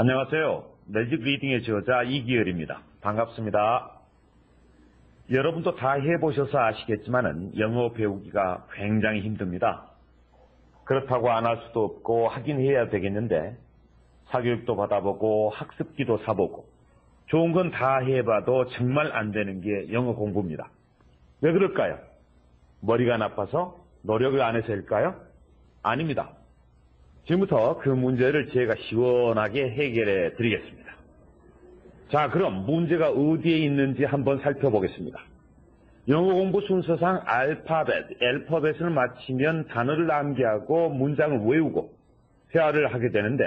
안녕하세요. 매직 리딩의 저자 이기열입니다. 반갑습니다. 여러분도 다 해보셔서 아시겠지만은 영어 배우기가 굉장히 힘듭니다. 그렇다고 안 할 수도 없고 하긴 해야 되겠는데 사교육도 받아보고 학습기도 사보고 좋은 건 다 해봐도 정말 안 되는 게 영어 공부입니다. 왜 그럴까요? 머리가 나빠서 노력을 안 해서일까요? 아닙니다. 지금부터 그 문제를 제가 시원하게 해결해 드리겠습니다. 자, 그럼 문제가 어디에 있는지 한번 살펴보겠습니다. 영어 공부 순서상 알파벳을 맞히면 단어를 암기하고 문장을 외우고 회화를 하게 되는데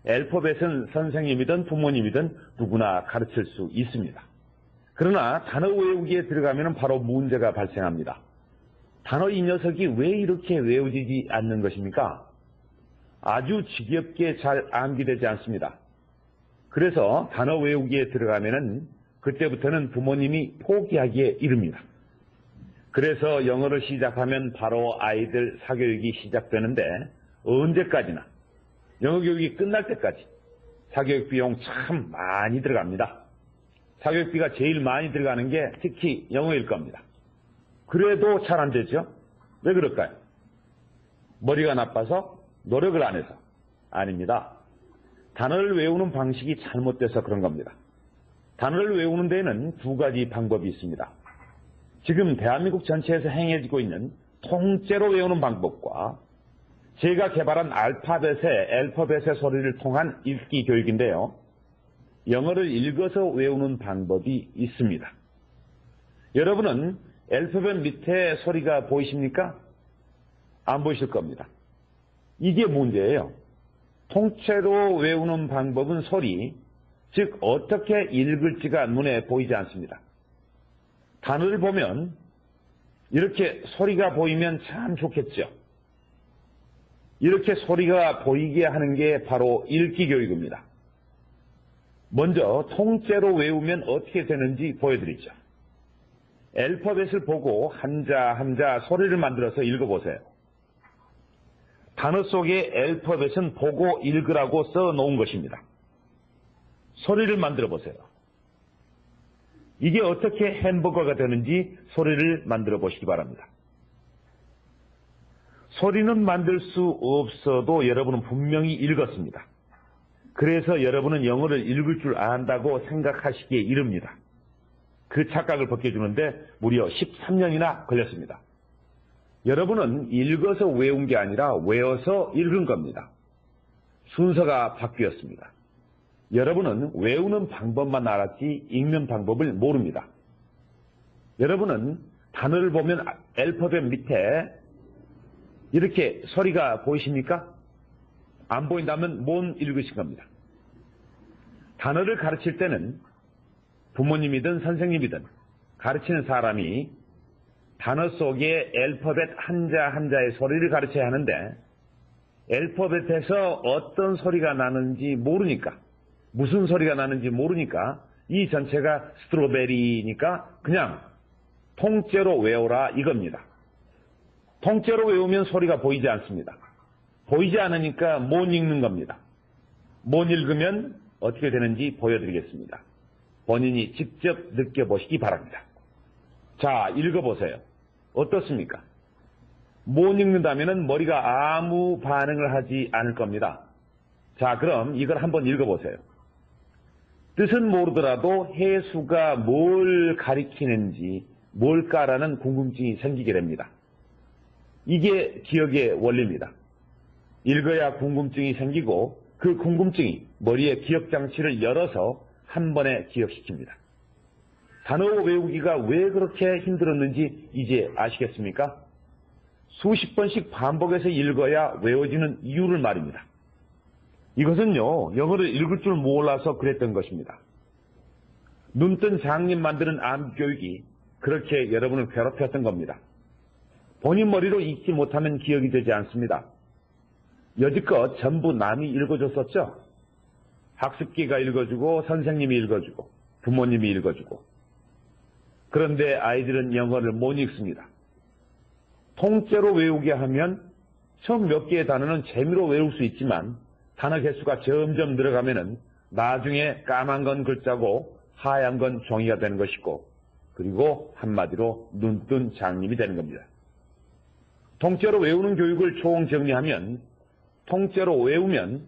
알파벳은 선생님이든 부모님이든 누구나 가르칠 수 있습니다. 그러나 단어 외우기에 들어가면 바로 문제가 발생합니다. 단어 이 녀석이 왜 이렇게 외워지지 않는 것입니까? 아주 지겹게 잘 암기되지 않습니다. 그래서 단어 외우기에 들어가면은 그때부터는 부모님이 포기하기에 이릅니다. 그래서 영어를 시작하면 바로 아이들 사교육이 시작되는데 언제까지나 영어 교육이 끝날 때까지 사교육 비용 참 많이 들어갑니다. 사교육비가 제일 많이 들어가는 게 특히 영어일 겁니다. 그래도 잘 안 되죠? 왜 그럴까요? 머리가 나빠서? 노력을 안 해서? 아닙니다. 단어를 외우는 방식이 잘못돼서 그런 겁니다. 단어를 외우는 데에는 두 가지 방법이 있습니다. 지금 대한민국 전체에서 행해지고 있는 통째로 외우는 방법과 제가 개발한 알파벳의 소리를 통한 읽기 교육인데요. 영어를 읽어서 외우는 방법이 있습니다. 여러분은 알파벳 밑에 소리가 보이십니까? 안 보이실 겁니다. 이게 문제예요. 통째로 외우는 방법은 소리, 즉 어떻게 읽을지가 눈에 보이지 않습니다. 단어를 보면 이렇게 소리가 보이면 참 좋겠죠. 이렇게 소리가 보이게 하는 게 바로 읽기 교육입니다. 먼저 통째로 외우면 어떻게 되는지 보여드리죠. 알파벳을 보고 한자 한자 소리를 만들어서 읽어보세요. 단어 속에 알파벳은 보고 읽으라고 써놓은 것입니다. 소리를 만들어 보세요. 이게 어떻게 햄버거가 되는지 소리를 만들어 보시기 바랍니다. 소리는 만들 수 없어도 여러분은 분명히 읽었습니다. 그래서 여러분은 영어를 읽을 줄 안다고 생각하시기에 이릅니다. 그 착각을 벗겨주는데 무려 13년이나 걸렸습니다. 여러분은 읽어서 외운 게 아니라 외워서 읽은 겁니다. 순서가 바뀌었습니다. 여러분은 외우는 방법만 알았지 읽는 방법을 모릅니다. 여러분은 단어를 보면 알파벳 밑에 이렇게 소리가 보이십니까? 안 보인다면 못 읽으신 겁니다. 단어를 가르칠 때는 부모님이든 선생님이든 가르치는 사람이 단어 속에 알파벳 한자 한자의 소리를 가르쳐야 하는데 알파벳에서 어떤 소리가 나는지 모르니까 무슨 소리가 나는지 모르니까 이 전체가 스트로베리니까 그냥 통째로 외워라 이겁니다. 통째로 외우면 소리가 보이지 않습니다. 보이지 않으니까 못 읽는 겁니다. 못 읽으면 어떻게 되는지 보여드리겠습니다. 본인이 직접 느껴보시기 바랍니다. 자, 읽어보세요. 어떻습니까? 못 읽는다면 머리가 아무 반응을 하지 않을 겁니다. 자, 그럼 이걸 한번 읽어보세요. 뜻은 모르더라도 해수가 뭘 가리키는지 뭘까라는 궁금증이 생기게 됩니다. 이게 기억의 원리입니다. 읽어야 궁금증이 생기고 그 궁금증이 머리의 기억장치를 열어서 한 번에 기억시킵니다. 단어 외우기가 왜 그렇게 힘들었는지 이제 아시겠습니까? 수십 번씩 반복해서 읽어야 외워지는 이유를 말입니다. 이것은요, 영어를 읽을 줄 몰라서 그랬던 것입니다. 눈뜬 장님 만드는 암교육이 그렇게 여러분을 괴롭혔던 겁니다. 본인 머리로 읽지 못하면 기억이 되지 않습니다. 여지껏 전부 남이 읽어줬었죠? 학습기가 읽어주고 선생님이 읽어주고 부모님이 읽어주고 그런데 아이들은 영어를 못 읽습니다. 통째로 외우게 하면 처음 몇 개의 단어는 재미로 외울 수 있지만 단어 개수가 점점 늘어가면은 나중에 까만 건 글자고 하얀 건 종이가 되는 것이고, 그리고 한마디로 눈뜬 장님이 되는 겁니다. 통째로 외우는 교육을 총정리하면, 통째로 외우면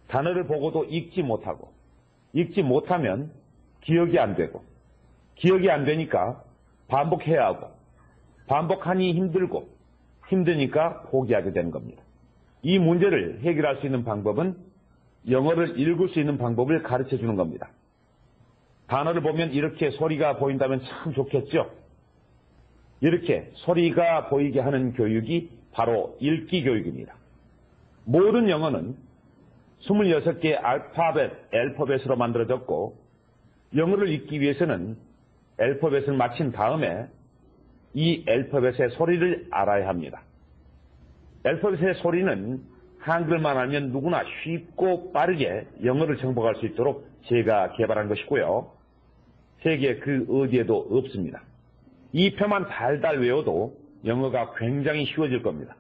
단어를 보고도 읽지 못하고, 읽지 못하면 기억이 안 되고, 기억이 안 되니까 반복해야 하고, 반복하니 힘들고, 힘드니까 포기하게 되는 겁니다. 이 문제를 해결할 수 있는 방법은 영어를 읽을 수 있는 방법을 가르쳐 주는 겁니다. 단어를 보면 이렇게 소리가 보인다면 참 좋겠죠? 이렇게 소리가 보이게 하는 교육이 바로 읽기 교육입니다. 모든 영어는 26개의 알파벳으로 만들어졌고, 영어를 읽기 위해서는 알파벳을 마친 다음에 이 알파벳의 소리를 알아야 합니다. 알파벳의 소리는 한글만 알면 누구나 쉽고 빠르게 영어를 정복할 수 있도록 제가 개발한 것이고요. 세계 그 어디에도 없습니다. 이 표만 달달 외워도 영어가 굉장히 쉬워질 겁니다.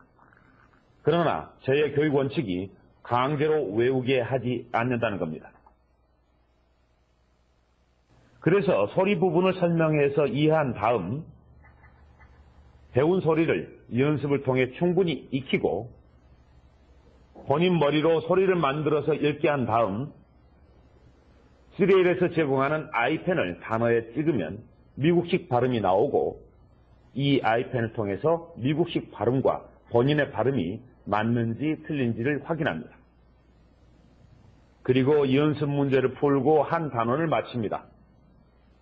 그러나 저의 교육 원칙이 강제로 외우게 하지 않는다는 겁니다. 그래서 소리 부분을 설명해서 이해한 다음 배운 소리를 연습을 통해 충분히 익히고 본인 머리로 소리를 만들어서 읽게 한 다음 3L에서 제공하는 아이펜을 단어에 찍으면 미국식 발음이 나오고, 이 아이펜을 통해서 미국식 발음과 본인의 발음이 맞는지 틀린지를 확인합니다. 그리고 연습 문제를 풀고 한 단원을 마칩니다.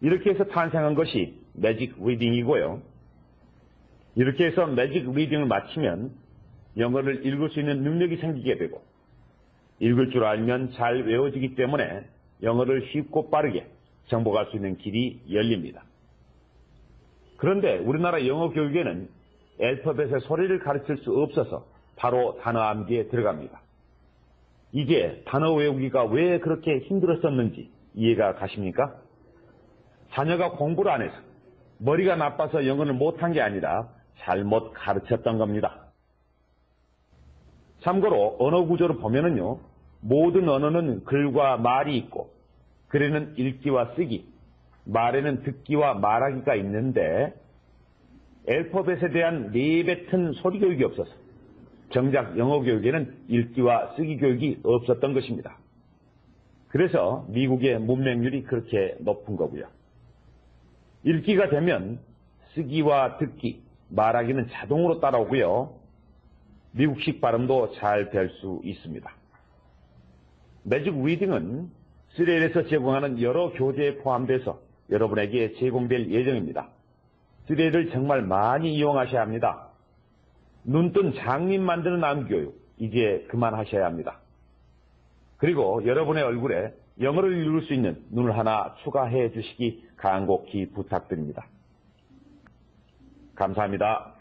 이렇게 해서 탄생한 것이 매직 리딩이고요. 이렇게 해서 매직 리딩을 마치면 영어를 읽을 수 있는 능력이 생기게 되고, 읽을 줄 알면 잘 외워지기 때문에 영어를 쉽고 빠르게 정복할 수 있는 길이 열립니다. 그런데 우리나라 영어 교육에는 알파벳의 소리를 가르칠 수 없어서 바로 단어 암기에 들어갑니다. 이제 단어 외우기가 왜 그렇게 힘들었었는지 이해가 가십니까? 자녀가 공부를 안 해서, 머리가 나빠서 영어를 못한 게 아니라 잘못 가르쳤던 겁니다. 참고로 언어 구조를 보면은요, 모든 언어는 글과 말이 있고, 글에는 읽기와 쓰기, 말에는 듣기와 말하기가 있는데, 알파벳에 대한 내뱉은 소리 교육이 없어서 정작 영어 교육에는 읽기와 쓰기 교육이 없었던 것입니다. 그래서 미국의 문맹률이 그렇게 높은 거고요. 읽기가 되면 쓰기와 듣기, 말하기는 자동으로 따라오고요. 미국식 발음도 잘 될 수 있습니다. 매직 리딩은 3L에서 제공하는 여러 교재에 포함돼서 여러분에게 제공될 예정입니다. 3L을 정말 많이 이용하셔야 합니다. 눈뜬 장님 만드는 암교육, 이제 그만하셔야 합니다. 그리고 여러분의 얼굴에 영어를 읽을 수 있는 눈을 하나 추가해 주시기 간곡히 부탁드립니다. 감사합니다.